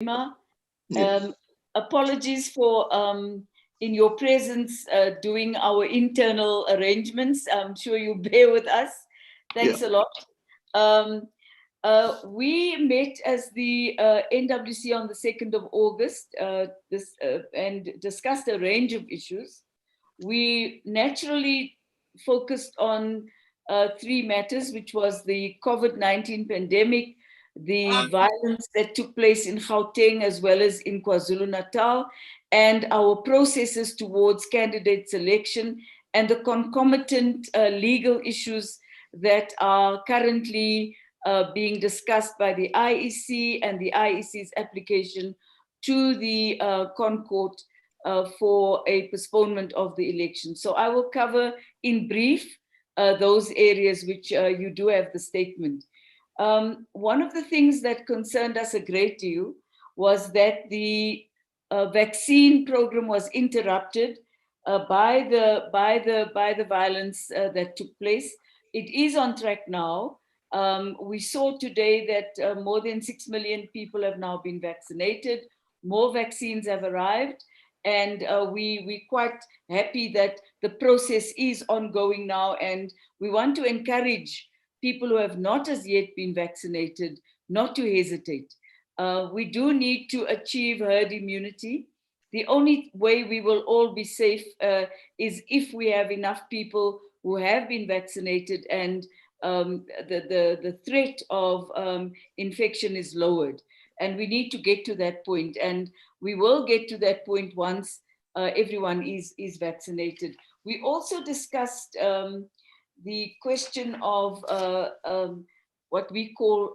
KGALEMA. Yes. Apologies for, in your presence, doing our internal arrangements. I'm sure you bear with us. Yeah. Thanks a lot. We met as the NWC on the 2nd of August and discussed a range of issues. We naturally focused on three matters, which was the COVID-19 pandemic, the violence that took place in Gauteng as well as in KwaZulu-Natal, and our processes towards candidate selection and the concomitant legal issues that are currently being discussed by the IEC and the IEC's application to the Concourt for a postponement of the election. So I will cover in brief those areas which you do have the statement. One of the things that concerned us a great deal was that the vaccine program was interrupted by the violence that took place. It is on track now. We saw today that more than 6 million people have now been vaccinated. More vaccines have arrived, and we're quite happy that the process is ongoing now. And we want to encourage people who have not as yet been vaccinated not to hesitate. We do need to achieve herd immunity. The only way we will all be safe is if we have enough people who have been vaccinated and the threat of infection is lowered. And we need to get to that point. And we will get to that point once everyone is vaccinated. We also discussed the question of what we call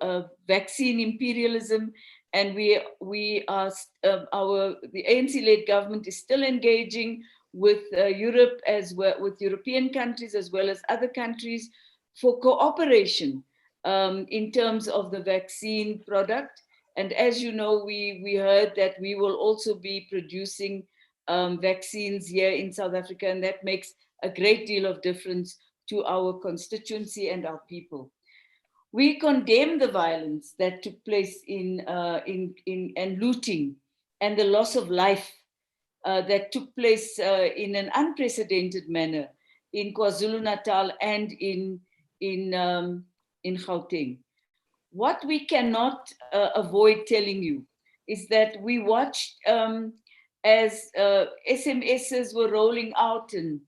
vaccine imperialism, and we are the ANC-led government is still engaging with Europe as well, with European countries as well as other countries for cooperation in terms of the vaccine product. And as you know, we heard that we will also be producing vaccines here in South Africa, and that makes a great deal of difference to our constituency and our people. We condemn the violence that took place in and looting and the loss of life that took place in an unprecedented manner in KwaZulu-Natal and in Gauteng. What we cannot avoid telling you is that we watched as SMSs were rolling out and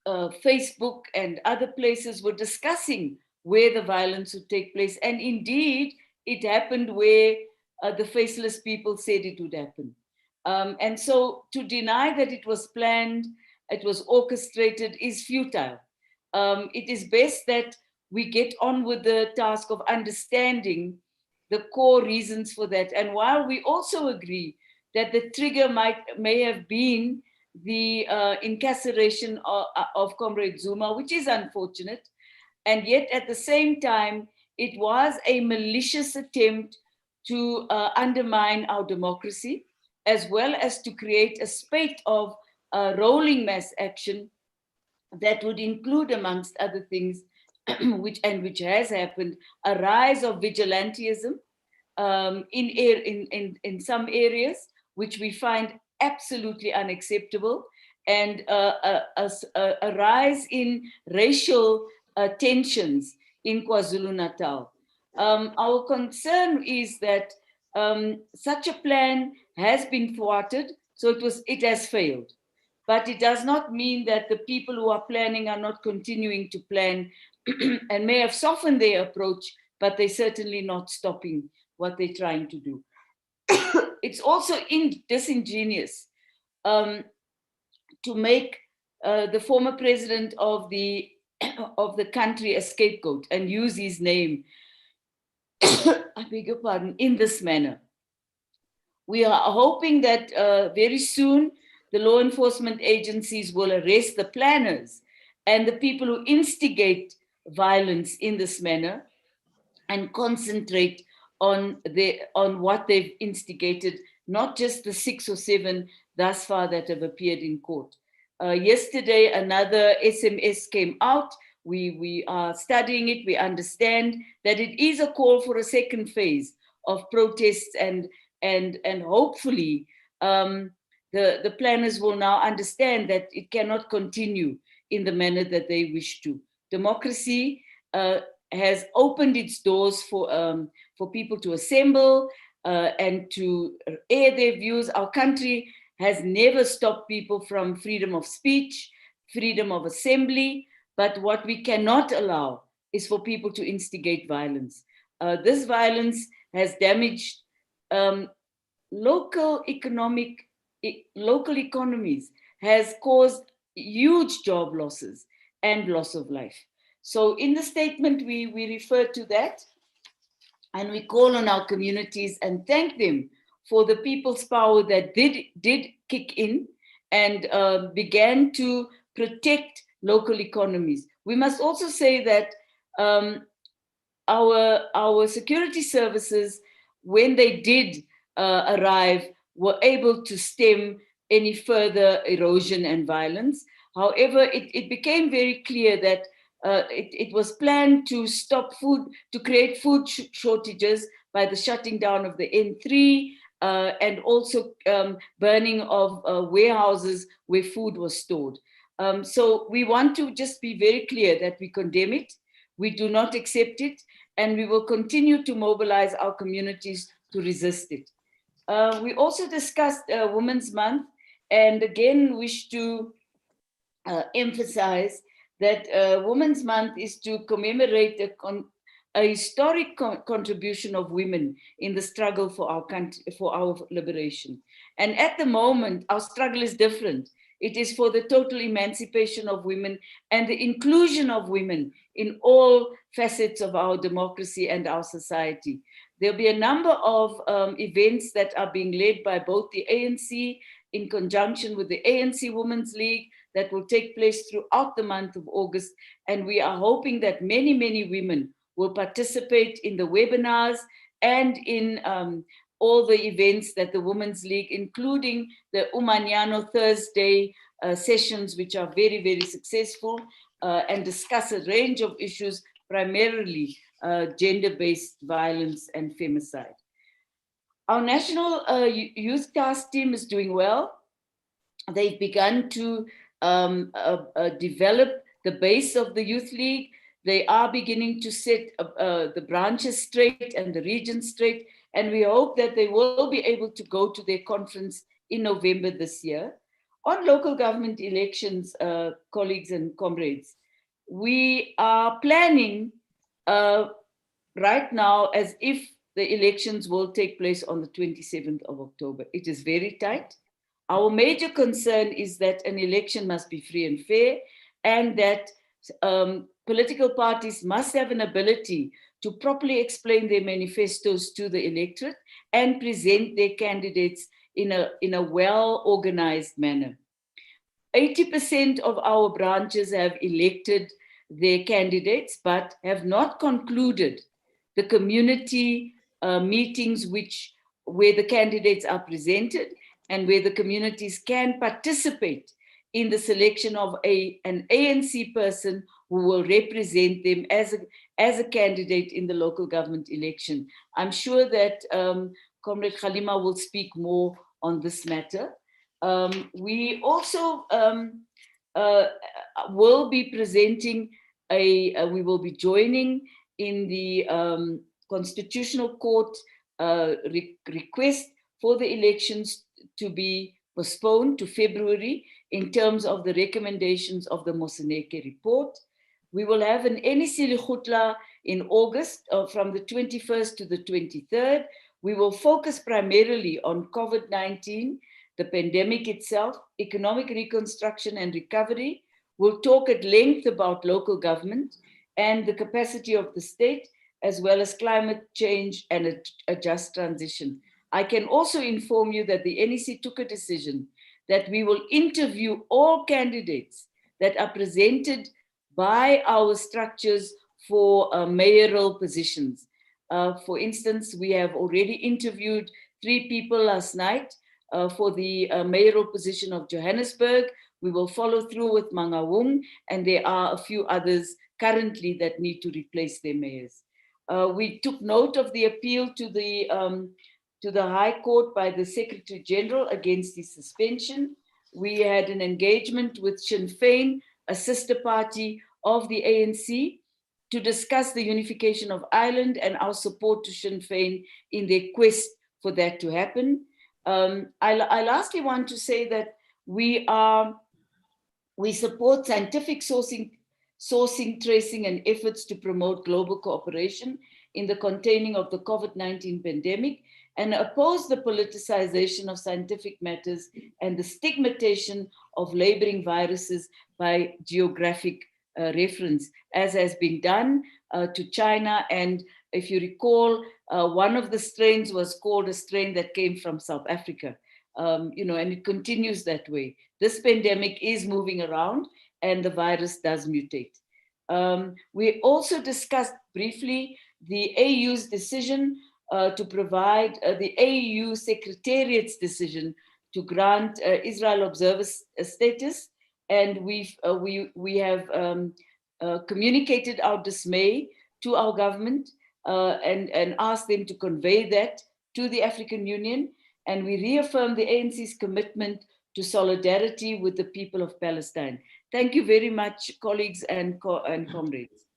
Facebook and other places were discussing where the violence would take place. And indeed, it happened where the faceless people said it would happen. And so to deny that it was planned, it was orchestrated is futile. It is best that we get on with the task of understanding the core reasons for that. And while we also agree that the trigger may have been the incarceration of Comrade Zuma, which is unfortunate, and yet at the same time, it was a malicious attempt to undermine our democracy, as well as to create a spate of rolling mass action that would include, amongst other things, which has happened, a rise of vigilantism in some areas, which we find absolutely unacceptable, and a rise in racial tensions in KwaZulu-Natal. Our concern is that such a plan has been thwarted, so it has failed. But it does not mean that the people who are planning are not continuing to plan and may have softened their approach, but they're certainly not stopping what they're trying to do. It's also disingenuous to make the former president of the country a scapegoat and use his name, I beg your pardon, in this manner. We are hoping that very soon the law enforcement agencies will arrest the planners and the people who instigate violence in this manner and concentrate on what they've instigated, not just the 6 or 7 thus far that have appeared in court. Yesterday, another SMS came out. We are studying it. We understand that it is a call for a second phase of protests, and hopefully the planners will now understand that it cannot continue in the manner that they wish to. Democracy has opened its doors for people to assemble and to air their views. Our country has never stopped people from freedom of speech, freedom of assembly, but what we cannot allow is for people to instigate violence. This violence has damaged local economies, has caused huge job losses and loss of life. So in the statement, we refer to that, and we call on our communities and thank them for the people's power that did kick in and began to protect local economies. We must also say that our security services, when they did arrive, were able to stem any further erosion and violence. However, it became very clear that it was planned to stop food, to create food shortages by the shutting down of the N3 and also burning of warehouses where food was stored. So we want to just be very clear that we condemn it, we do not accept it, and we will continue to mobilize our communities to resist it. We also discussed Women's Month, and again wish to emphasize that Women's Month is to commemorate a historic contribution of women in the struggle for our country, for our liberation. And at the moment, our struggle is different. It is for the total emancipation of women and the inclusion of women in all facets of our democracy and our society. There'll be a number of events that are being led by both the ANC in conjunction with the ANC Women's League that will take place throughout the month of August. And we are hoping that many, many women will participate in the webinars and in all the events that the Women's League, including the Umanyano Thursday sessions, which are very, very successful and discuss a range of issues, primarily gender-based violence and femicide. Our National Youth Task Team is doing well. They've begun to develop the base of the Youth League. They are beginning to set the branches straight and the regions straight, and we hope that they will be able to go to their conference in November this year. On local government elections, colleagues and comrades, we are planning right now as if the elections will take place on the 27th of October. It is very tight. Our major concern is that an election must be free and fair, and that political parties must have an ability to properly explain their manifestos to the electorate and present their candidates in a well-organized manner. 80% of our branches have elected their candidates, but have not concluded the community meetings where the candidates are presented and where the communities can participate in the selection of an ANC person who will represent them as a candidate in the local government election. I'm sure that Comrade Kgalema will speak more on this matter. We also will be presenting we will be joining in the Constitutional Court request for the elections to be postponed to February in terms of the recommendations of the Moseneke report. We will have an NEC Lekgotla in August from the 21st to the 23rd. We will focus primarily on COVID-19, the pandemic itself, economic reconstruction and recovery. We'll talk at length about local government and the capacity of the state, as well as climate change and a just transition. I can also inform you that the NEC took a decision that we will interview all candidates that are presented by our structures for mayoral positions. For instance, we have already interviewed 3 people last night for the mayoral position of Johannesburg. We will follow through with Mangaung, and there are a few others currently that need to replace their mayors. We took note of the appeal to the High Court by the Secretary General against the suspension. We had an engagement with Sinn Féin, a sister party of the ANC, to discuss the unification of Ireland and our support to Sinn Féin in their quest for that to happen. I lastly want to say that we support scientific sourcing, tracing, and efforts to promote global cooperation in the containing of the COVID-19 pandemic, and oppose the politicization of scientific matters and the stigmatization of labeling viruses by geographic reference, as has been done to China. And if you recall, one of the strains was called a strain that came from South Africa, and it continues that way. This pandemic is moving around and the virus does mutate. We also discussed briefly the AU's decision to provide the AU Secretariat's decision to grant Israel observer status, and we have communicated our dismay to our government and asked them to convey that to the African Union, and we reaffirm the ANC's commitment to solidarity with the people of Palestine. Thank you very much, colleagues and comrades.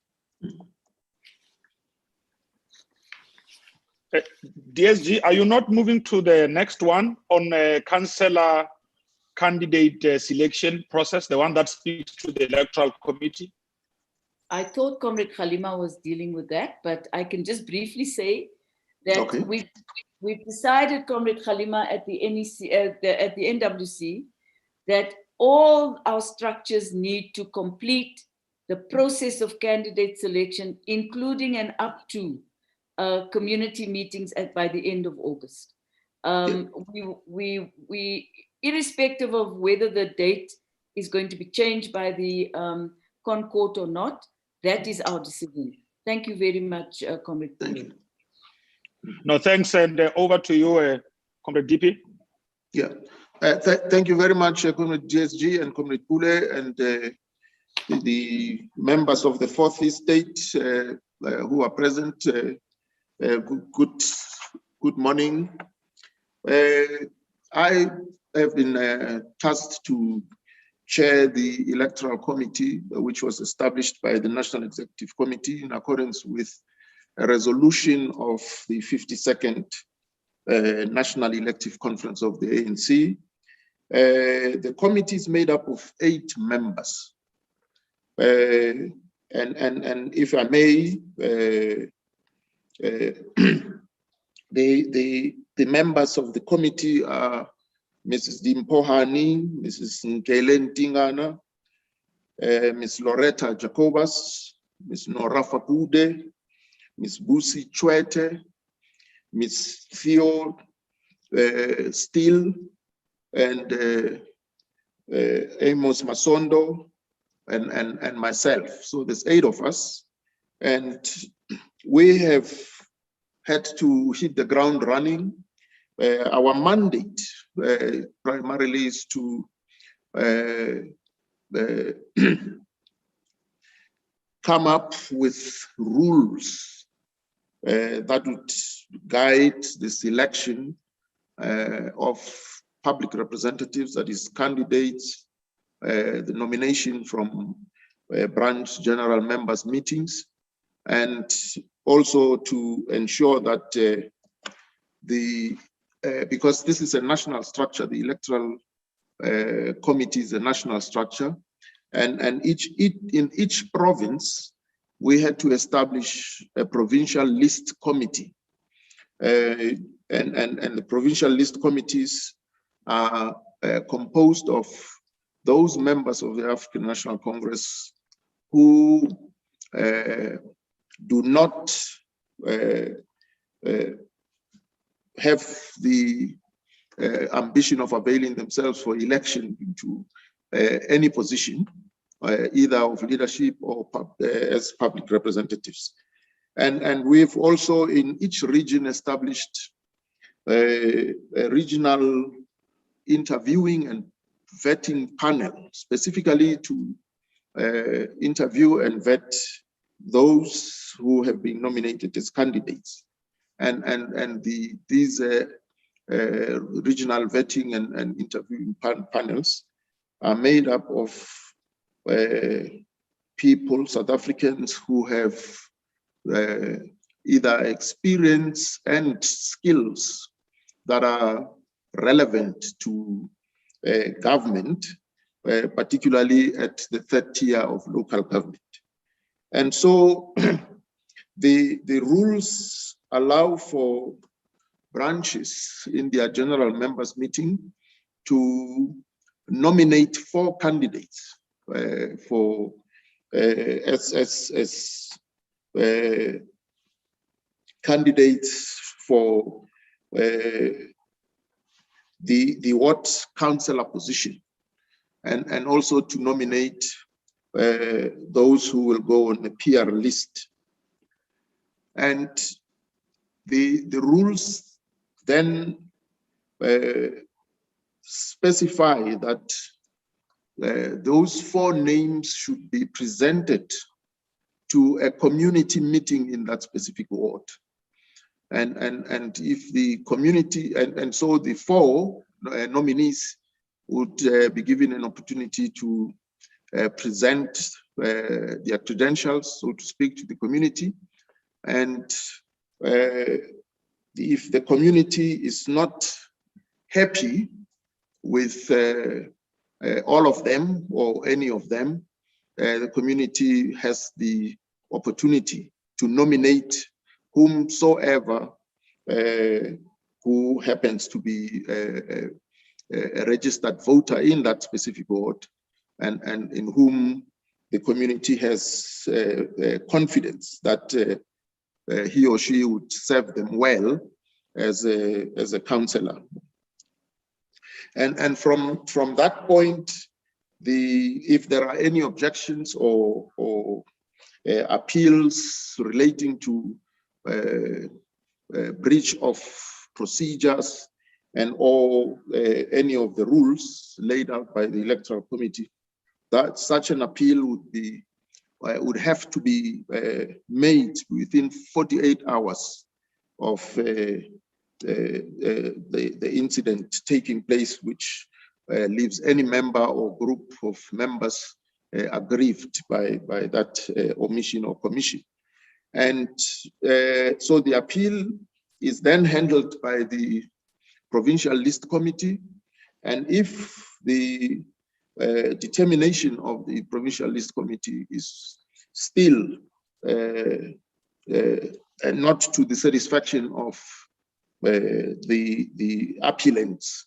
DSG, are you not moving to the next one on councillor candidate selection process, the one that speaks to the Electoral Committee? I thought Comrade Kgalema was dealing with that, but I can just briefly say that we've decided, Comrade Kgalema, at the NEC, at the NWC, that all our structures need to complete the process of candidate selection, including and up to community meetings by the end of August. We, irrespective of whether the date is going to be changed by the Concourt or not, that is our decision. Thank you very much, Comrade. Thank you. No, thanks, and over to you, Comrade DP. Yeah, thank you very much, Comrade GSG and Comrade Pule, and the members of the Fourth Estate who are present. Good morning. I have been tasked to chair the Electoral Committee, which was established by the National Executive Committee in accordance with a resolution of the 52nd National Elective Conference of the ANC. The committee is made up of 8 members. And if I may, the members of the committee are Mrs. Dimpohani, Mrs. Nkelen Tingana, Ms. Loretta Jacobus, Ms. Nora Fakude, Ms. Busi Chwete, Ms. Theo Steele, and Amos Masondo, and myself. So there's 8 of us, and we have had to hit the ground running. Our mandate primarily is to come up with rules that would guide the selection of public representatives, that is candidates, the nomination from branch general members meetings, and also to ensure that because this is a national structure, the Electoral Committee is a national structure, and in each province, we had to establish a provincial list committee. And the provincial list committees are composed of those members of the African National Congress who do not have the ambition of availing themselves for election into any position, either of leadership or as public representatives. And we've also in each region established a regional interviewing and vetting panel, specifically to interview and vet those who have been nominated as candidates. And these regional vetting and interviewing panels are made up of people, South Africans, who have either experience and skills that are relevant to government, particularly at the third tier of local government. And so the rules allow for branches in their general members meeting to nominate 4 candidates for candidates for the ward councillor position, and also to nominate those who will go on the PR list. And the rules then specify that those 4 names should be presented to a community meeting in that specific ward. And if the community, and so the 4 nominees would be given an opportunity to present their credentials, so to speak, to the community. And if the community is not happy with all of them or any of them, the community has the opportunity to nominate whomsoever who happens to be a registered voter in that specific ward, and in whom the community has confidence that he or she would serve them well as a councillor. And from that point, if there are any objections or appeals relating to breach of procedures and or any of the rules laid out by the Electoral Committee, that such an appeal would have to be made within 48 hours of the incident taking place, which leaves any member or group of members aggrieved by that omission or commission. And so the appeal is then handled by the Provincial List Committee. And if the determination of the Provincial List Committee is still not to the satisfaction of the appellants,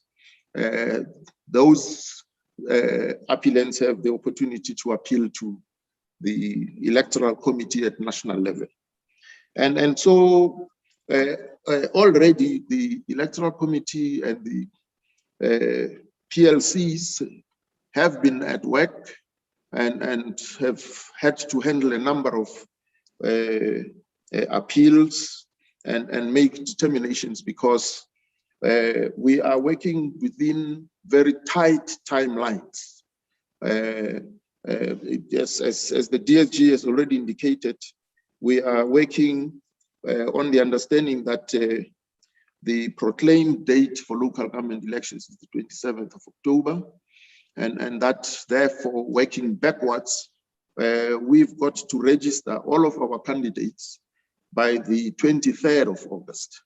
those appellants have the opportunity to appeal to the Electoral Committee at national level. And so already the Electoral Committee and the PLCs have been at work and have had to handle a number of appeals and make determinations, because we are working within very tight timelines. Yes, as the DSG has already indicated, we are working on the understanding that the proclaimed date for local government elections is the 27th of October. And that, therefore, working backwards, we've got to register all of our candidates by the 23rd of August.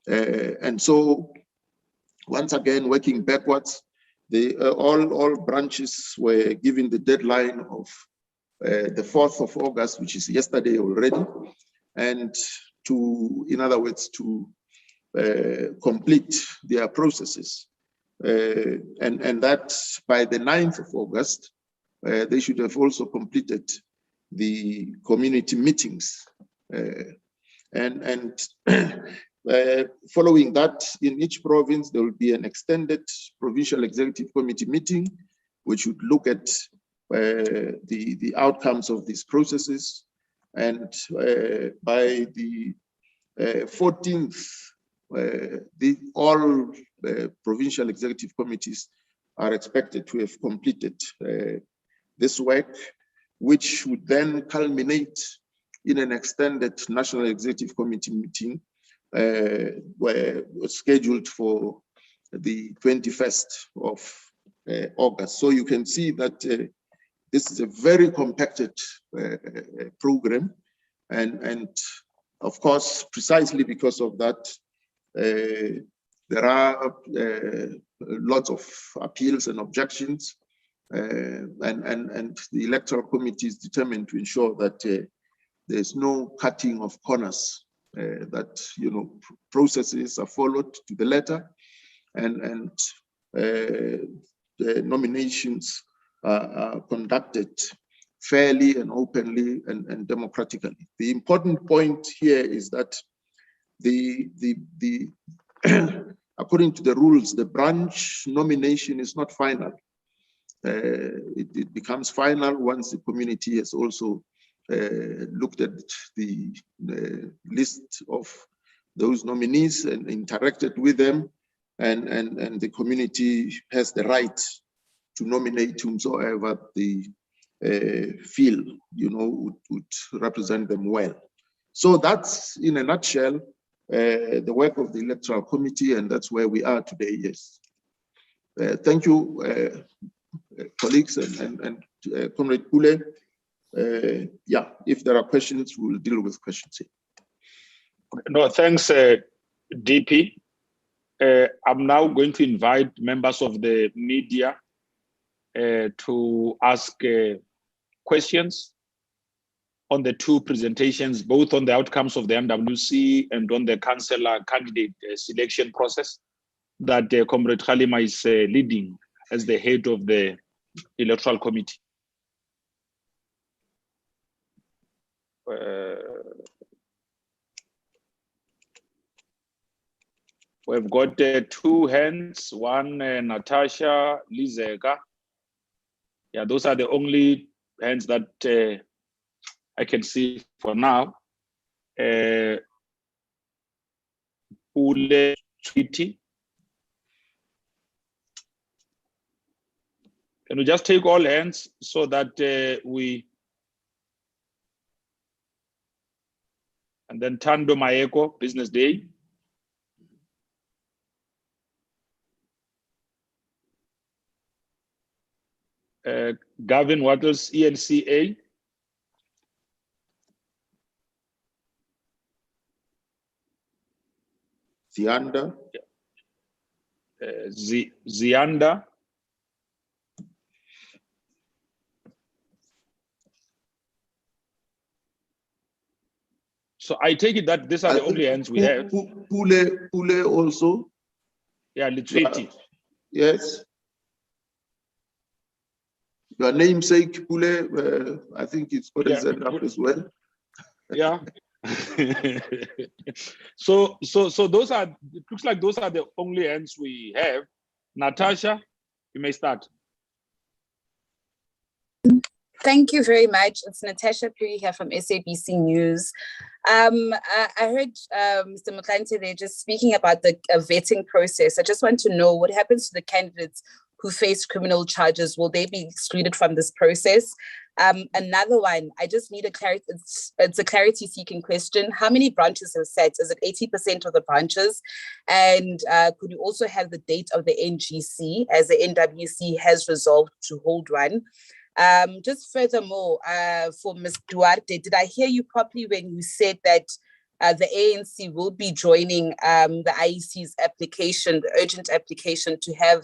And so, once again, working backwards, all branches were given the deadline of the 4th of August, which is yesterday already, and in other words, to complete their processes. And that by the 9th of August, they should have also completed the community meetings. Following that, in each province, there will be an extended Provincial Executive Committee meeting, which would look at the outcomes of these processes. And by the 14th, all provincial executive committees are expected to have completed this work, which would then culminate in an extended National Executive Committee meeting were scheduled for the 21st of August. So you can see that this is a very compacted program, and of course, precisely because of that, there are lots of appeals and objections, and the Electoral Committee is determined to ensure that there's no cutting of corners, that processes are followed to the letter, and the nominations are conducted fairly and openly and democratically. The important point here is that according to the rules, the branch nomination is not final. It becomes final once the community has also looked at the list of those nominees and interacted with them, and the community has the right to nominate whomsoever they feel would represent them well. So that's, in a nutshell, the work of the Electoral Committee, and that's where we are today. Yes. Thank you, colleagues, and Comrade Pule. Yeah, if there are questions, we'll deal with questions here. No, thanks, DP. I'm now going to invite members of the media to ask questions on the two presentations, both on the outcomes of the MWC and on the councillor candidate selection process that Comrade KGALEMA is leading as the head of the Electoral Committee. We've got two hands, one Natasha, Lizeka. Yeah, those are the only hands that I can see for now. Pule Tweety. Can we just take all hands so that and then Tando Maeko, Business Day. Gavin Wattles, ENCA. Zianda. Zianda. So I take it that these are the only hands we have. Pule also. Yeah, Litwiti. Yes. Your namesake, Pule, I think it's got his hand up as well. Yeah. So those are, it looks like those are the only hands we have. Natasha, you may start. Thank you very much. It's Natasha Puri here from SABC News. I heard Mr. MOTLANTHE there just speaking about the vetting process. I just want to know what happens to the candidates who face criminal charges. Will they be excluded from this process? Another one, I just need a clarity. It's a clarity-seeking question. How many branches have set? Is it 80% of the branches? And could you also have the date of the NGC, as the NWC has resolved to hold one? Just furthermore, for Ms. Duarte, did I hear you properly when you said that the ANC will be joining the IEC's application, the urgent application to have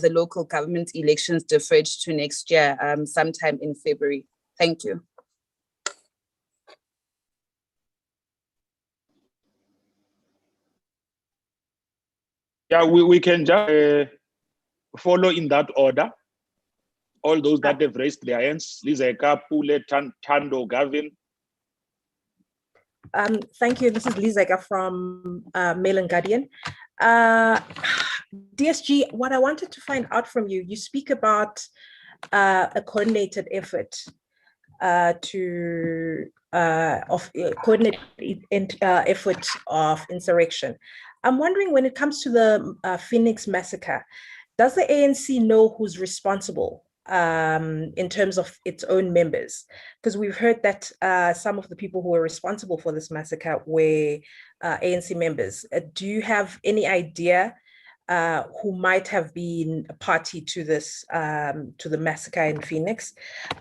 the local government elections deferred to next year, sometime in February? Thank you. Yeah, we can just follow in that order. All those that have raised their hands, Lizeka, Pule, Tando, Gavin. Thank you. This is Lizeka from Mail and Guardian. DSG, what I wanted to find out from you, you speak about a coordinated effort effort of insurrection. I'm wondering, when it comes to the Phoenix massacre, does the ANC know who's responsible in terms of its own members? Because we've heard that some of the people who were responsible for this massacre were ANC members. Do you have any idea who might have been a party to this, to the massacre in Phoenix?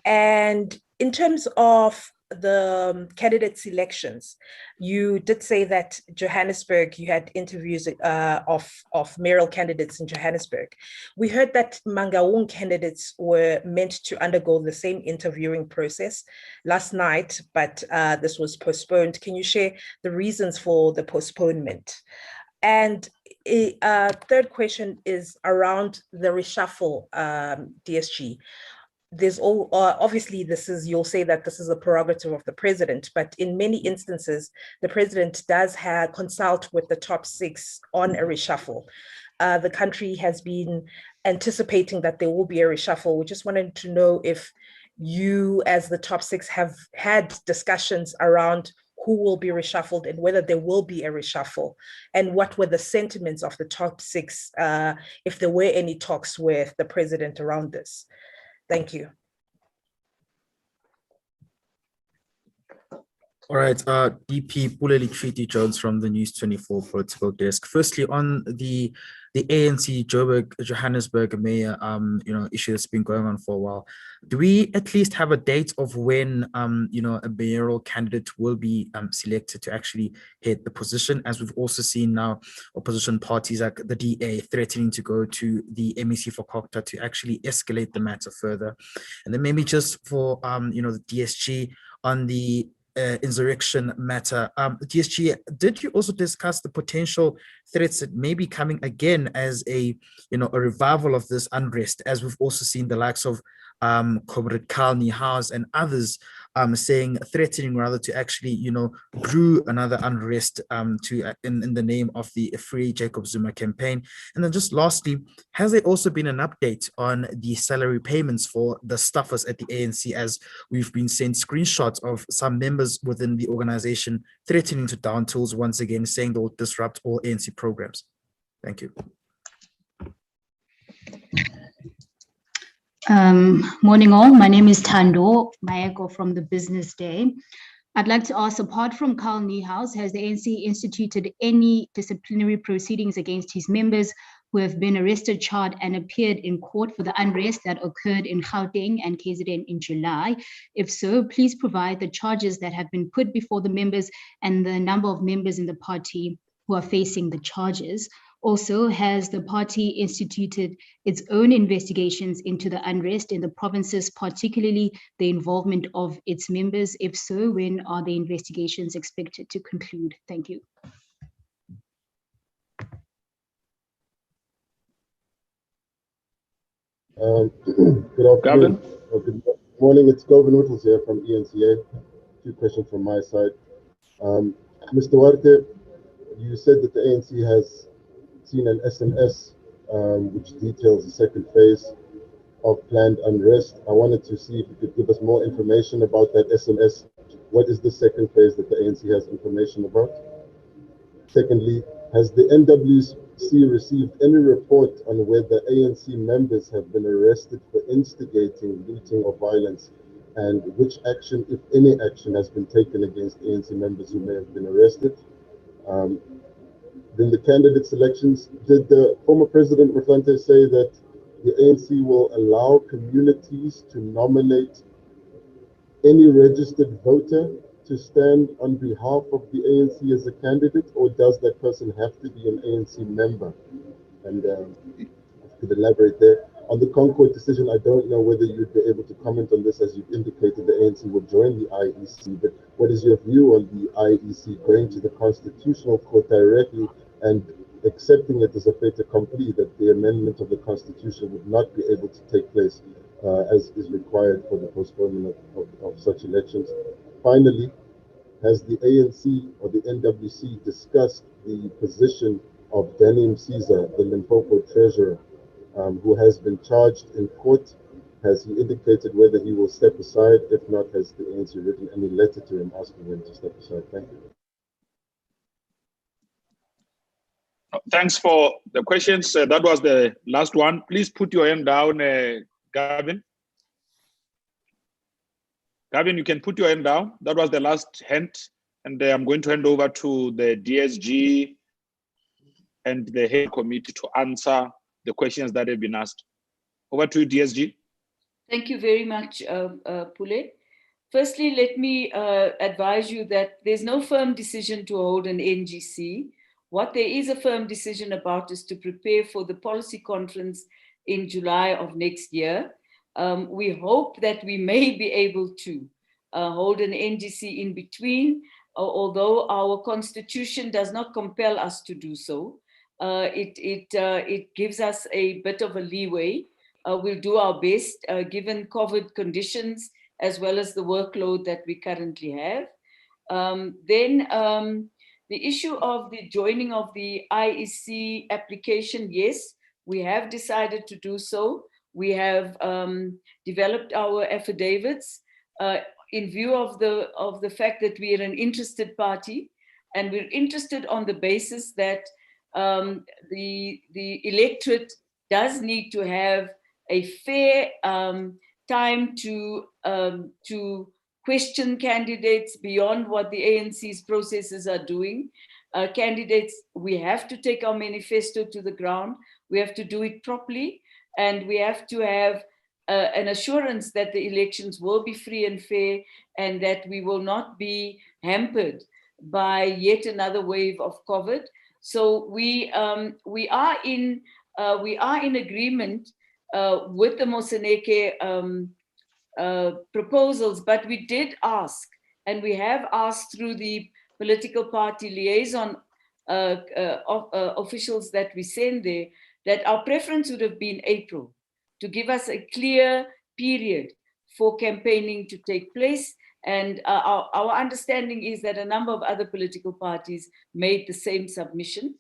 And in terms of the candidate selections, you did say that Johannesburg, you had interviews of mayoral candidates in Johannesburg. We heard that Mangaung candidates were meant to undergo the same interviewing process last night, but this was postponed. Can you share the reasons for the postponement? And a third question is around the reshuffle, DSG. There's all obviously you'll say that this is a prerogative of the president, but in many instances, the president does consult with the top six on a reshuffle. The country has been anticipating that there will be a reshuffle. We just wanted to know if you, as the top six, have had discussions around who will be reshuffled and whether there will be a reshuffle, and what were the sentiments of the top six, if there were any talks with the president around this. Thank you. All right, DP Puleli Treaty Jones from the News 24 political desk. Firstly, on the ANC Johannesburg mayor issue that's been going on for a while, do we at least have a date of when a mayoral candidate will be selected to actually head the position? As we've also seen now, opposition parties like the DA threatening to go to the MEC for Kokta to actually escalate the matter further. And then maybe just for the DSG on the insurrection matter. DSG, did you also discuss the potential threats that may be coming again as a revival of this unrest, as we've also seen the likes of Comrade Jessie Duarte and others threatening rather to actually brew another unrest in the name of the Free Jacob Zuma campaign? And then just lastly, has there also been an update on the salary payments for the staffers at the ANC, as we've been sent screenshots of some members within the organization threatening to down tools once again, saying they'll disrupt all ANC programs? Thank you. Morning all, my name is Thando Mayeko from the Business Day. I'd like to ask, apart from Carl Niehaus, has the ANC instituted any disciplinary proceedings against his members who have been arrested, charged and appeared in court for the unrest that occurred in Gauteng and KZN in July? If so, please provide the charges that have been put before the members and the number of members in the party who are facing the charges. Also, has the party instituted its own investigations into the unrest in the provinces, particularly the involvement of its members? If so, when are the investigations expected to conclude? Thank you. Good afternoon. Good morning, it's Govin Whittles here from ENCA. Two questions from my side. Mr. Duarte, you said that the ANC has seen an SMS which details the second phase of planned unrest. I wanted to see if you could give us more information about that SMS. What is the second phase that the ANC has information about? Secondly, has the NWC received any report on whether ANC members have been arrested for instigating looting or violence, and which action, if any action, has been taken against ANC members who may have been arrested? Then the candidate selections, did the former President MOTLANTHE say that the ANC will allow communities to nominate any registered voter to stand on behalf of the ANC as a candidate, or does that person have to be an ANC member? And if you could elaborate there. On the Concord decision, I don't know whether you'd be able to comment on this, as you've indicated the ANC will join the IEC, but what is your view on the IEC going to the Constitutional Court directly and accepting it as a fait accompli that the amendment of the Constitution would not be able to take place as is required for the postponement of such elections? Finally, has the ANC or the NWC discussed the position of Danim Caesar, the Limpopo treasurer, who has been charged in court? Has he indicated whether he will step aside? If not, has the ANC written any letter to him asking him to step aside? Thank you. Thanks for the questions. That was the last one. Please put your hand down, Gavin. Gavin, you can put your hand down. That was the last hand. And I'm going to hand over to the DSG and the head committee to answer the questions that have been asked. Over to you, DSG. Thank you very much, Pule. Firstly, let me advise you that there's no firm decision to hold an NGC. What there is a firm decision about is to prepare for the policy conference in July of next year. We hope that we may be able to hold an NGC in between, although our constitution does not compel us to do so. It gives us a bit of a leeway. We'll do our best given COVID conditions as well as the workload that we currently have. The issue of the joining of the IEC application, yes, we have decided to do so. We have developed our affidavits in view of the fact that we are an interested party, and we're interested on the basis that the electorate does need to have a fair time to question candidates beyond what the ANC's processes are doing. Candidates, we have to take our manifesto to the ground. We have to do it properly, and we have to have an assurance that the elections will be free and fair, and that we will not be hampered by yet another wave of COVID. So we are in agreement with the Moseneke proposals, but we did ask, and we have asked through the political party liaison officials that we send there, that our preference would have been April, to give us a clear period for campaigning to take place. And our understanding is that a number of other political parties made the same submission.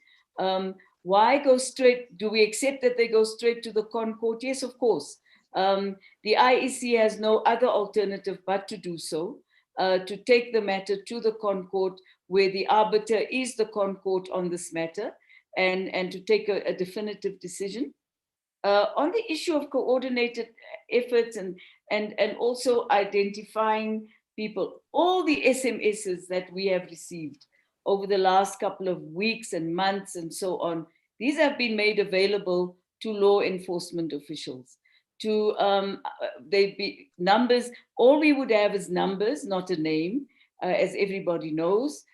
Why go straight? Do we accept that they go straight to the Concord? Yes, of course. The IEC has no other alternative but to do so, to take the matter to the Concord, where the arbiter is the Concord on this matter, and to take a definitive decision. On the issue of coordinated efforts and also identifying people, all the SMSs that we have received over the last couple of weeks and months and so on, these have been made available to law enforcement officials. They'd be numbers, all we would have is numbers, not a name, as everybody knows,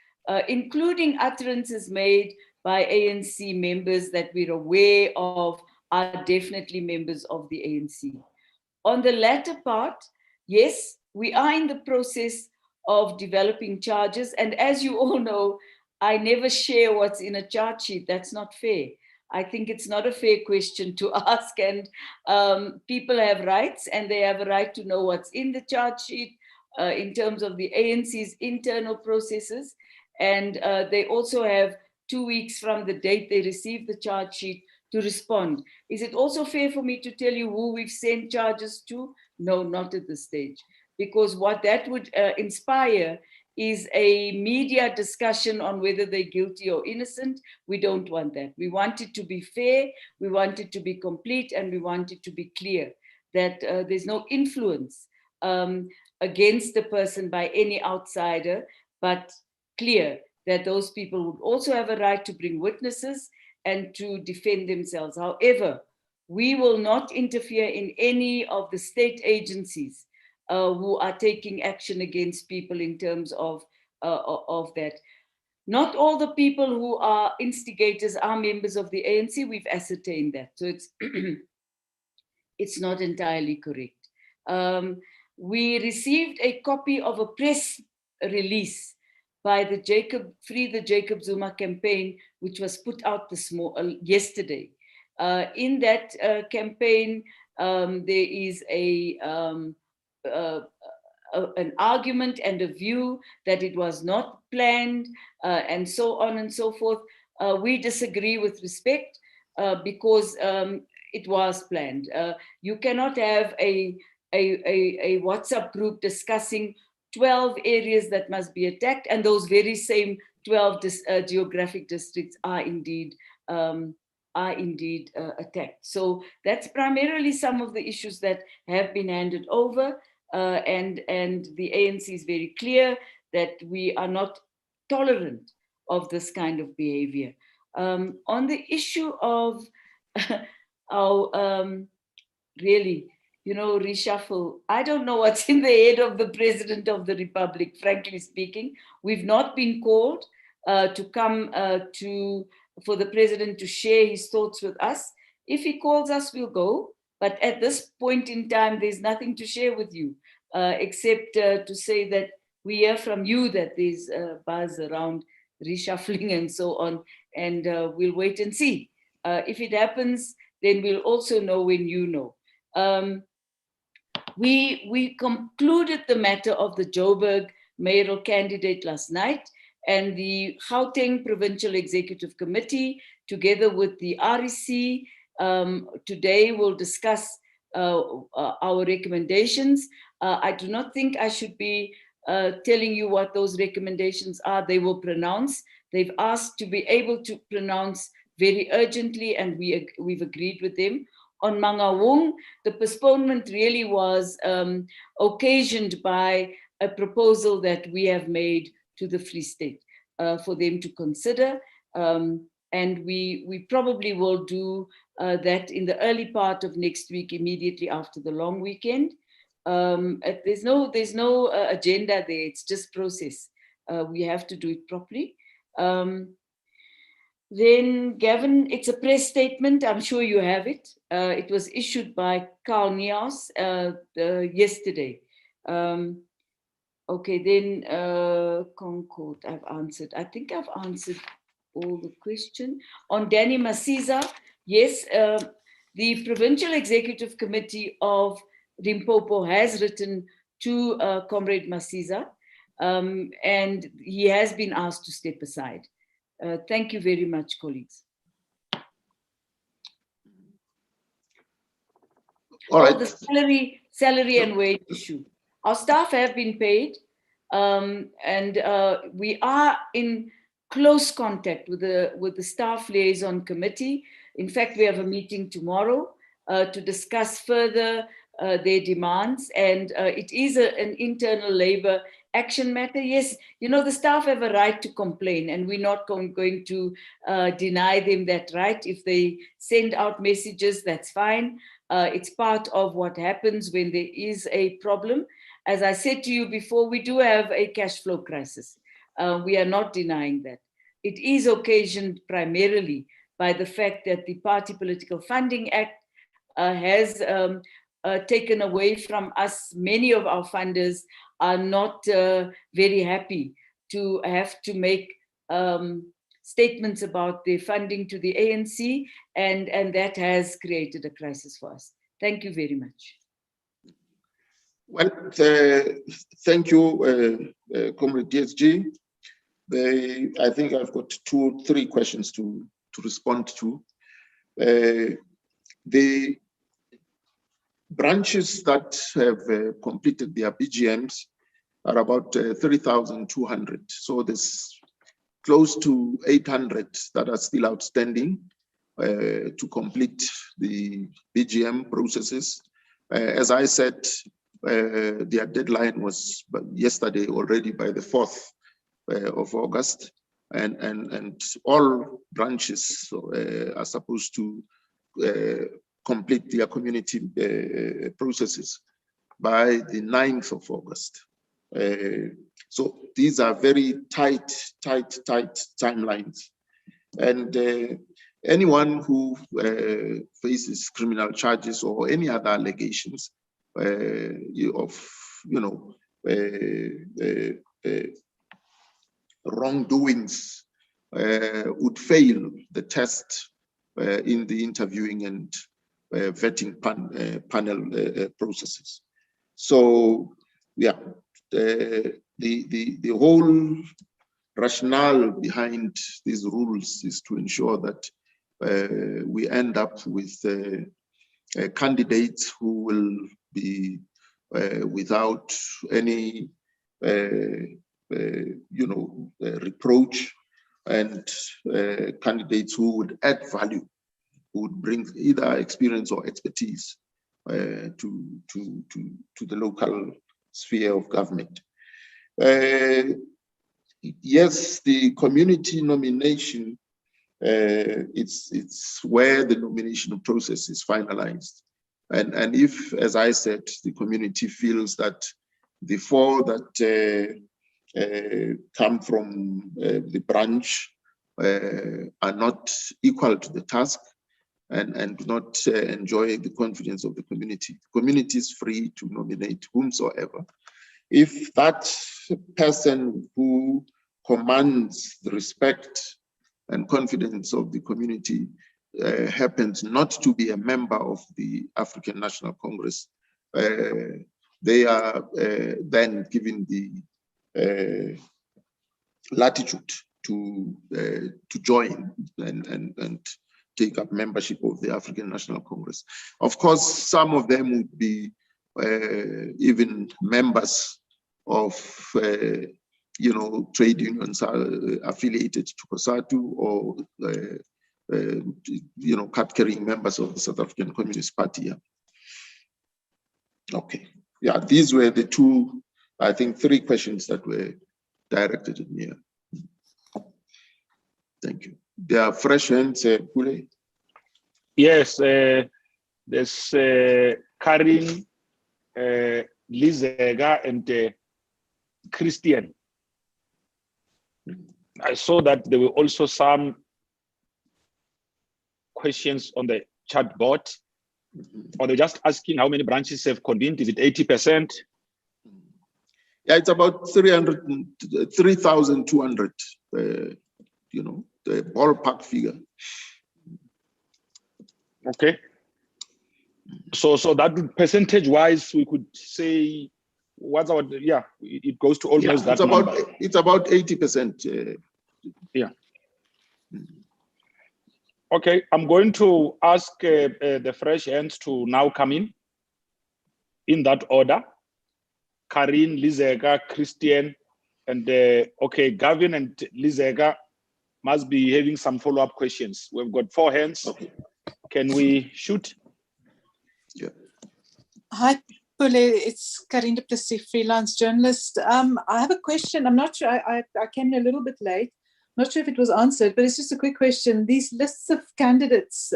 including utterances made by ANC members that we're aware of are definitely members of the ANC. On the latter part, yes, we are in the process of developing charges. And as you all know, I never share what's in a charge sheet. That's not fair. I think it's not a fair question to ask. And people have rights, and they have a right to know what's in the charge sheet in terms of the ANC's internal processes. And they also have 2 weeks from the date they receive the charge sheet to respond. Is it also fair for me to tell you who we've sent charges to? No, not at this stage. Because what that would inspire is a media discussion on whether they're guilty or innocent. We don't want that. We want it to be fair, we want it to be complete, and we want it to be clear that there's no influence against the person by any outsider, but clear that those people would also have a right to bring witnesses and to defend themselves. However, we will not interfere in any of the state agencies who are taking action against people in terms of that. Not all the people who are instigators are members of the ANC. We've ascertained that. So it's, it's not entirely correct. We received a copy of a press release by the Free the Jacob Zuma campaign, which was put out yesterday. In that campaign, there is an argument and a view that it was not planned, and so on and so forth. We disagree with respect because it was planned. You cannot have a WhatsApp group discussing 12 areas that must be attacked, and those very same 12 geographic districts are indeed attacked. So that's primarily some of the issues that have been handed over. and the ANC is very clear that we are not tolerant of this kind of behavior. On the issue of our really, reshuffle, I don't know what's in the head of the President of the Republic, frankly speaking. We've not been called to come for the President to share his thoughts with us. If he calls us, we'll go. But at this point in time, there's nothing to share with you, except to say that we hear from you that there's buzz around reshuffling and so on, and we'll wait and see. If it happens, then we'll also know when you know. We concluded the matter of the Joburg mayoral candidate last night, and the Gauteng Provincial Executive Committee, together with the REC, today will discuss our recommendations. I do not think I should be telling you what those recommendations are. They will pronounce. They've asked to be able to pronounce very urgently, and we've agreed with them. On Mangaung, the postponement really was occasioned by a proposal that we have made to the Free State for them to consider. And we probably will do that in the early part of next week, immediately after the long weekend. There's no agenda there, it's just process. We have to do it properly. Then, Gavin, it's a press statement. I'm sure you have it. It was issued by Carl Niehaus yesterday. Okay, then Concord, I've answered. I think I've answered all the question. On Danny Masiza, yes, the Provincial Executive Committee of Limpopo has written to Comrade Masiza, and he has been asked to step aside. Thank you very much, colleagues. All right. The salary and wage issue. Our staff have been paid, and we are in close contact with the staff liaison committee. In fact, we have a meeting tomorrow to discuss further their demands, and it is an internal labor action matter. Yes, the staff have a right to complain, and we're not going to deny them that right. If they send out messages, that's fine. It's part of what happens when there is a problem. As I said to you before, we do have a cash flow crisis. We are not denying that. It is occasioned primarily by the fact that the Party Political Funding Act has taken away from us. Many of our funders are not very happy to have to make statements about their funding to the ANC, and that has created a crisis for us. Thank you very much. Well, thank you, Comrade DSG. I think I've got 2 or 3 questions to respond to. The branches that have completed their BGMs are about 3,200. So there's close to 800 that are still outstanding to complete the BGM processes. As I said, their deadline was yesterday already, by the 4th of August, and all branches are supposed to complete their community processes by the 9th of August. So these are very tight timelines. And anyone who faces criminal charges or any other allegations of wrongdoings would fail the test in the interviewing and vetting panel processes. So yeah, the whole rationale behind these rules is to ensure that we end up with candidates who will be without any reproach, and candidates who would add value, who would bring either experience or expertise to the local sphere of government. Yes, the community nomination, it's where the nomination process is finalized. And if, as I said, the community feels that the four that come from the branch are not equal to the task and do not enjoy the confidence of the community is free to nominate whomsoever. If that person who commands the respect and confidence of the community happens not to be a member of the African National Congress, they are then given the latitude to join and take up membership of the African National Congress. Of course, some of them would be even members of trade unions affiliated to COSATU or card-carrying members of the South African Communist Party. Yeah. Okay. Yeah, these were the two, I think, three questions that were directed at me. Thank you. There are fresh hands, Pule. Yes, there's Karin, Lizega, and Christian. I saw that there were also some questions on the chat board. Or they're just asking how many branches have convened. Is it 80%? Yeah, it's about 3,200, the ballpark figure. Okay. So that percentage-wise, we could say, what's our, yeah, it goes to almost that number. It's about 80%. Yeah. Okay, I'm going to ask the fresh hands to now come in that order. Karin, Lizega, Christian, and okay, Gavin and Lizega must be having some follow-up questions. We've got 4 hands. Okay. Can we shoot? Yeah. Hi, Pule. It's Karin du Plessis, freelance journalist. I have a question. I'm not sure. I came in a little bit late. Not sure if it was answered, but it's just a quick question. These lists of candidates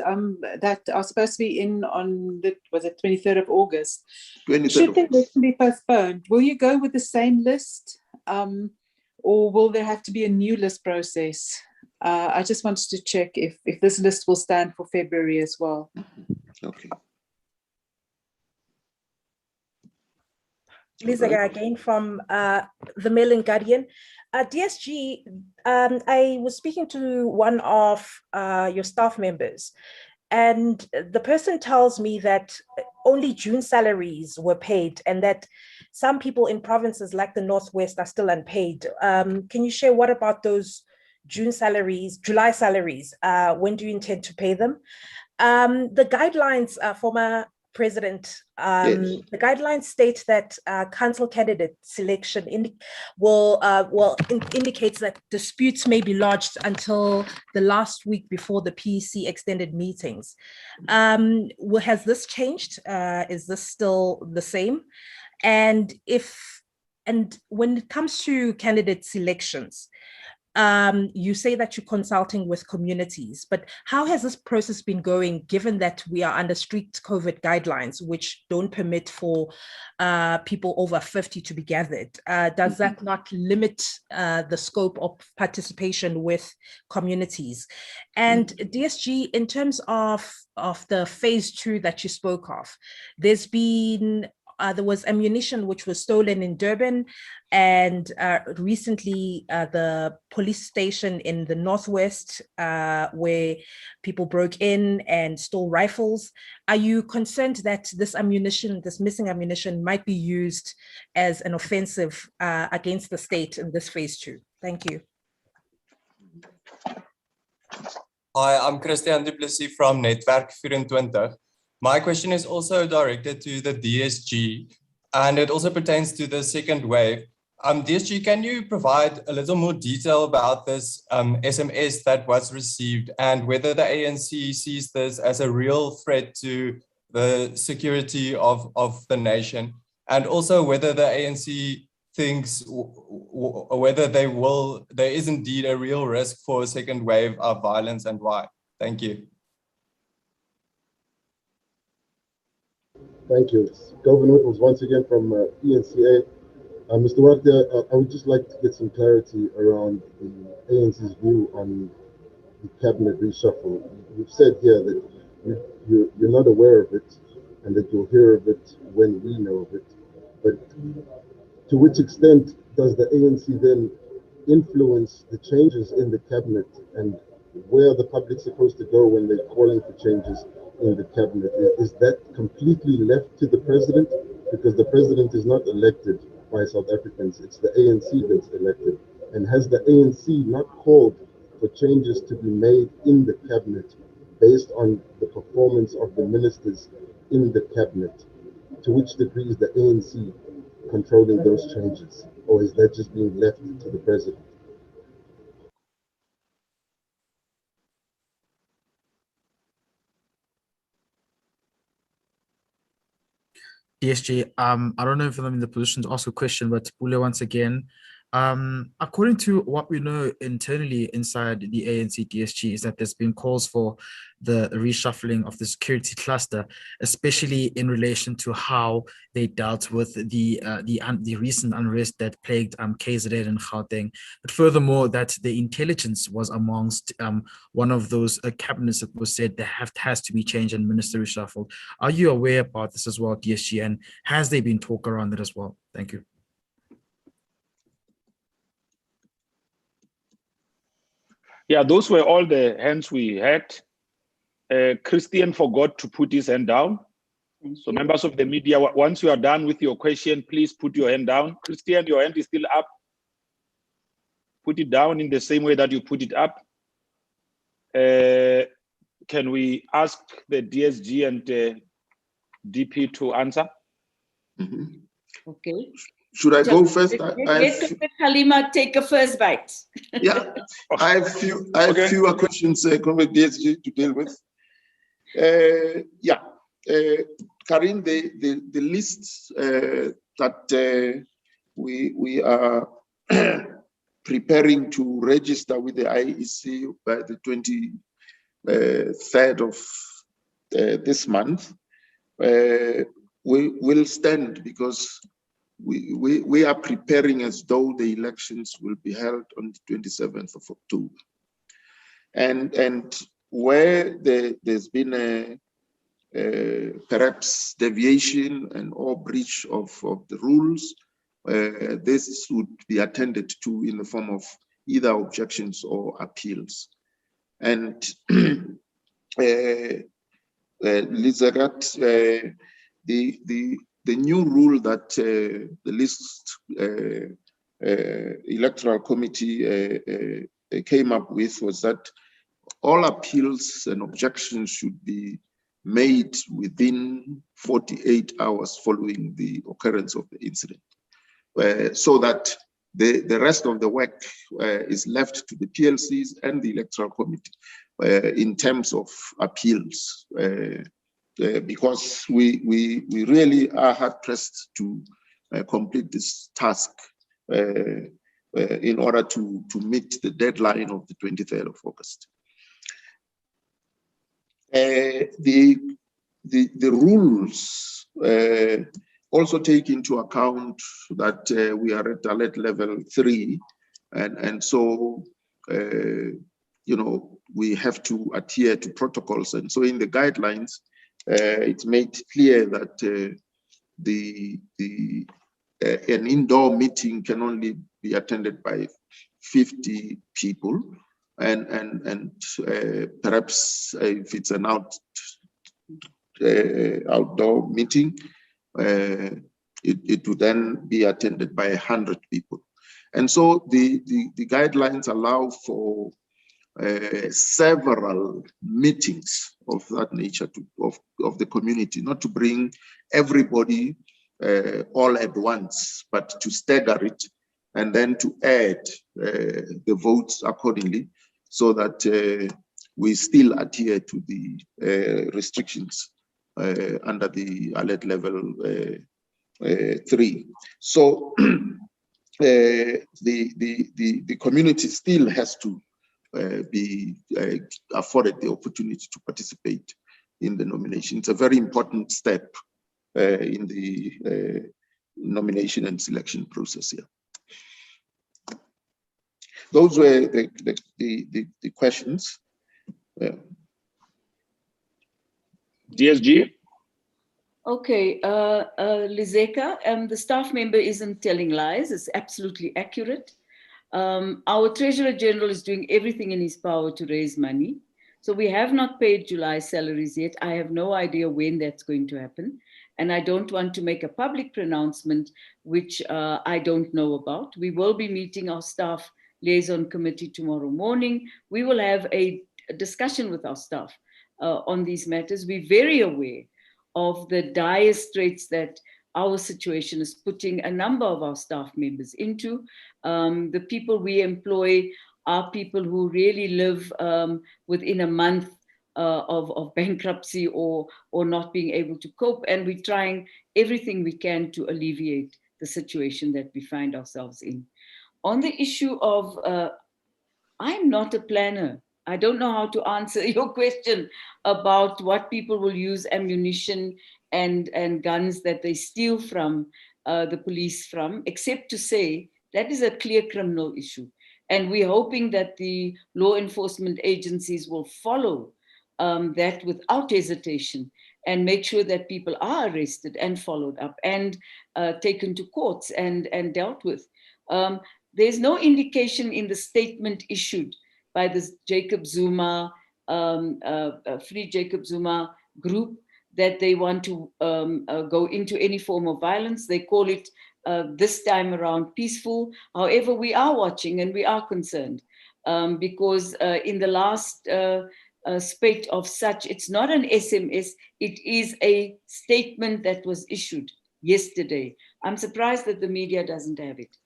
that are supposed to be in on the, was it 23rd of August? 23rd Should the election be postponed? Will you go with the same list, or will there have to be a new list process? I just wanted to check if this list will stand for February as well. Okay. Lisa again from the Mail and Guardian. DSG, I was speaking to one of your staff members, and the person tells me that only June salaries were paid and that some people in provinces like the Northwest are still unpaid. Can you share what about those June salaries, July salaries? When do you intend to pay them? The guidelines, former President, yes. The guidelines state that council candidate selection indicates that disputes may be lodged until the last week before the PEC extended meetings. Has this changed? Is this still the same? And when it comes to candidate selections, you say that you're consulting with communities, but how has this process been going, given that we are under strict COVID guidelines, which don't permit for people over 50 to be gathered? Does that not limit the scope of participation with communities? And DSG, in terms of the phase 2 that you spoke of, there's been there was ammunition which was stolen in Durban, and recently the police station in the Northwest where people broke in and stole rifles. Are you concerned that this ammunition, this missing ammunition, might be used as an offensive against the state in this phase 2? Thank you. Hi, I'm Christian du Plessis from Netwerk 24. My question is also directed to the DSG, and it also pertains to the second wave. DSG, can you provide a little more detail about this SMS that was received and whether the ANC sees this as a real threat to the security of the nation, and also whether the ANC thinks whether there is indeed a real risk for a second wave of violence and why. Thank you. Thank you. Governor Whittles once again from ENCA. Mr. Duarte, I would just like to get some clarity around the ANC's view on the cabinet reshuffle. You've said here that you're not aware of it and that you'll hear of it when we know of it. But to which extent does the ANC then influence the changes in the cabinet, and where are the public supposed to go when they're calling for changes in the cabinet? Is that completely left to the president? Because the president is not elected by South Africans, it's the ANC that's elected. And has the ANC not called for changes to be made in the cabinet based on the performance of the ministers in the cabinet? To which degree is the ANC controlling those changes, or is that just being left to the president? DSG, I don't know if I'm in the position to ask a question, but Pule, once again, according to what we know internally inside the ANC DSG, is that there's been calls for the reshuffling of the security cluster, especially in relation to how they dealt with the recent unrest that plagued KZN and Gauteng. But furthermore, that the intelligence was amongst one of those cabinets that was said there has to be change and minister reshuffled. Are you aware about this as well, DSG, and has there been talk around it as well? Thank you. Yeah, those were all the hands we had. Christian forgot to put his hand down. So members of the media, once you are done with your question, please put your hand down. Christian, your hand is still up. Put it down in the same way that you put it up. Can we ask the DSG and DP to answer? Mm-hmm. Okay. Should I go first? Let Halima take a first bite. Yeah, I have fewer questions, Comrade Jessie, to deal with. Karin, the lists that we are preparing to register with the IEC by the 23rd of this month, we will stand because we are preparing as though the elections will be held on the 27th of October. And where there's been a perhaps deviation and or breach of the rules, this would be attended to in the form of either objections or appeals. And Lizagat, the new rule that the list electoral committee came up with was that all appeals and objections should be made within 48 hours following the occurrence of the incident, so that the rest of the work is left to the PLCs and the electoral committee in terms of appeals. Because we really are hard pressed to complete this task in order to meet the deadline of the 23rd of August. The rules also take into account that we are at alert level 3, and so you know, we have to adhere to protocols, and so in the guidelines. It's made clear that an indoor meeting can only be attended by 50 people, and perhaps if it's an outdoor meeting, it would then be attended by 100 people. And so the guidelines allow for several meetings of that nature of the community, not to bring everybody all at once, but to stagger it and then to add the votes accordingly, so that we still adhere to the restrictions under the alert level 3. So the community still has to be afforded the opportunity to participate in the nomination. It's a very important step in the nomination and selection process here. Those were the questions. DSG? Okay, Lizeka, the staff member isn't telling lies, it's absolutely accurate. Our Treasurer General is doing everything in his power to raise money. So we have not paid July salaries yet. I have no idea when that's going to happen. And I don't want to make a public pronouncement, which I don't know about. We will be meeting our staff liaison committee tomorrow morning. We will have a discussion with our staff on these matters. We're very aware of the dire straits that our situation is putting a number of our staff members into. The people we employ are people who really live within a month of bankruptcy or not being able to cope. And we're trying everything we can to alleviate the situation that we find ourselves in. On the issue of, I'm not a planner. I don't know how to answer your question about what people will use ammunition and guns that they steal from the police from, except to say that is a clear criminal issue. And we're hoping that the law enforcement agencies will follow that without hesitation and make sure that people are arrested and followed up and taken to courts and dealt with. There's no indication in the statement issued by this Jacob Zuma, Free Jacob Zuma group that they want to go into any form of violence. They call it this time around peaceful. However, we are watching and we are concerned because in the last spate of such, it's not an SMS, it is a statement that was issued yesterday. I'm surprised that the media doesn't have it.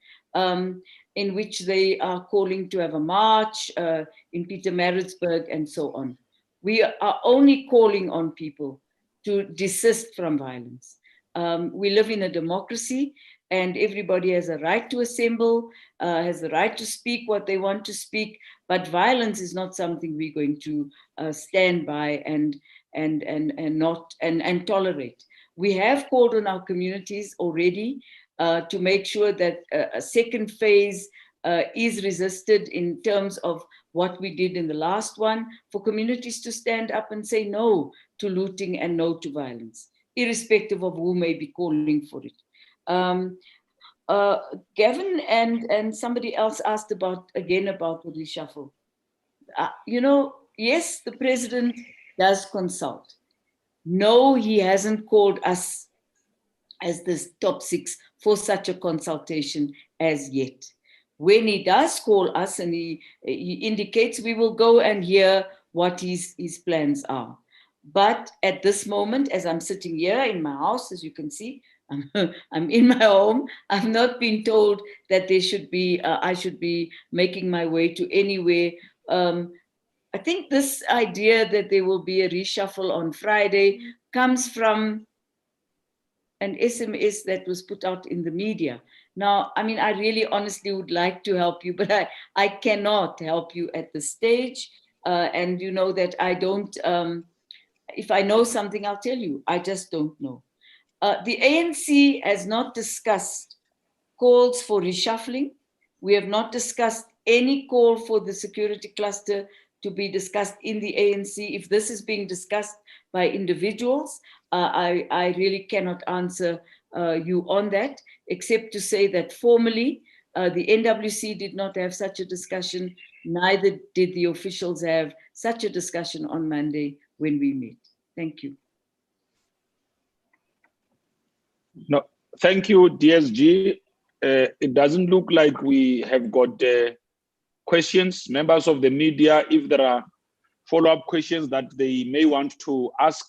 In which they are calling to have a march in Pietermaritzburg and so on. We are only calling on people to desist from violence. We live in a democracy and everybody has a right to assemble, has the right to speak what they want to speak, but violence is not something we're going to stand by and tolerate. We have called on our communities already to make sure that a second phase is resisted in terms of what we did in the last one, for communities to stand up and say no to looting and no to violence, irrespective of who may be calling for it. Gavin and somebody else asked about the reshuffle. You know, yes, the president does consult. No, he hasn't called us as the top 6 for such a consultation as yet. When he does call us and he indicates, we will go and hear what his plans are. But at this moment, as I'm sitting here in my house, as you can see, I'm in my home. I've not been told that there should be, I should be making my way to anywhere. I think this idea that there will be a reshuffle on Friday comes from an SMS that was put out in the media. Now, I mean, I really honestly would like to help you, but I cannot help you at this stage. And you know that I don't, if I know something, I'll tell you. I just don't know. The ANC has not discussed calls for reshuffling. We have not discussed any call for the security cluster to be discussed in the ANC. If this is being discussed by individuals, I really cannot answer you on that, except to say that formally, the NWC did not have such a discussion, neither did the officials have such a discussion on Monday when we met. Thank you. No, thank you, DSG. It doesn't look like we have got questions. Members of the media, if there are follow-up questions that they may want to ask,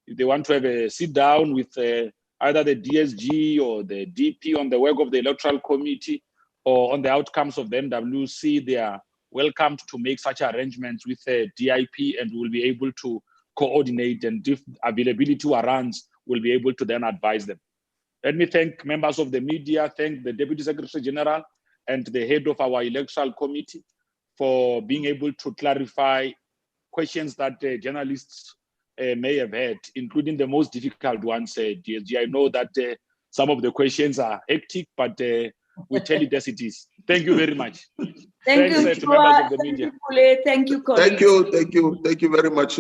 if they want to have a sit down with either the DSG or the DP on the work of the Electoral Committee or on the outcomes of the NWC, they are welcome to make such arrangements with the DIP, and we'll be able to coordinate, and if availability warrants, we'll be able to then advise them. Let me thank members of the media, thank the Deputy Secretary General and the head of our Electoral Committee for being able to clarify questions that journalists may have had, including the most difficult ones, DSG. I know that some of the questions are hectic, but we tell it as it is. Thank you very much. Thank Thanks you, to members of the media. Thank you, colleagues. Thank you very much.